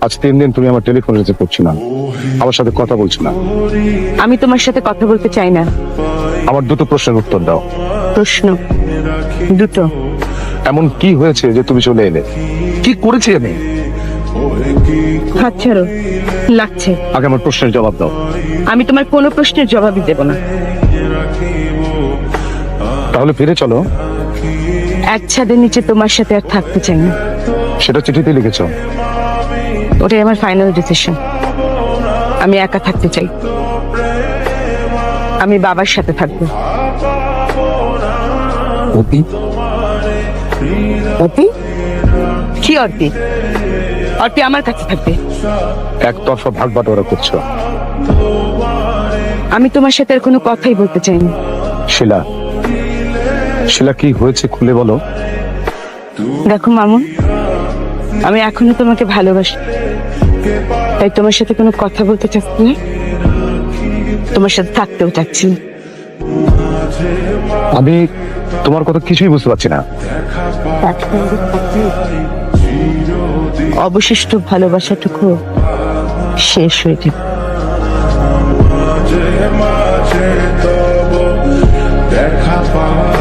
আজ 3 দিন তুমি আমার টেলিফোন রিসিভ করছো না, আমার সাথে কথা বলছো না। আমি তোমার সাথে কথা বলতে চাই না। আমার দুটো প্রশ্নের উত্তর দাও। প্রশ্ন দুটো? এমন কি হয়েছে যে তুমি চলে এলে? কি করেছি আমি? হাত ছাড়ো, লাগছে। আগে আমার প্রশ্নের জবাব দাও। আমি তোমার কোনো প্রশ্নের জবাবই দেব না। তাহলে ফিরে চলো। এক ছাদের নিচে তোমার সাথে আর থাকতে চাই না। সেটা চিঠিতে লিখেছো। ওটাই আমার ফাইনাল ডিসিশন। আমি একা থাকতে চাই। আমি বাবার সাথে থাকবো। অপি? অপি? কি অর্পি? অর্পি আমার কাছে থাকবে। একতরফা ভাগ বাটোয়ারা করছো। আমি তোমার সাথে আর কোনো কথাই বলতে চাই না। শিলা, শিলা কি হয়েছে খুলে বলো। দেখো মামুন, আমি এখনো তোমাকে ভালোবাসি, তাই তোমার সাথে কোনো কথা বলতে চাচ্ছি না, তোমার সাথে থাকতেও চাচ্ছি না। আমি তোমার কথা কিছুই বুঝতে পারছি না। অবশিষ্ট ভালোবাসাটুকু শেষ হয়ে যাবে। দেখা পাওয়া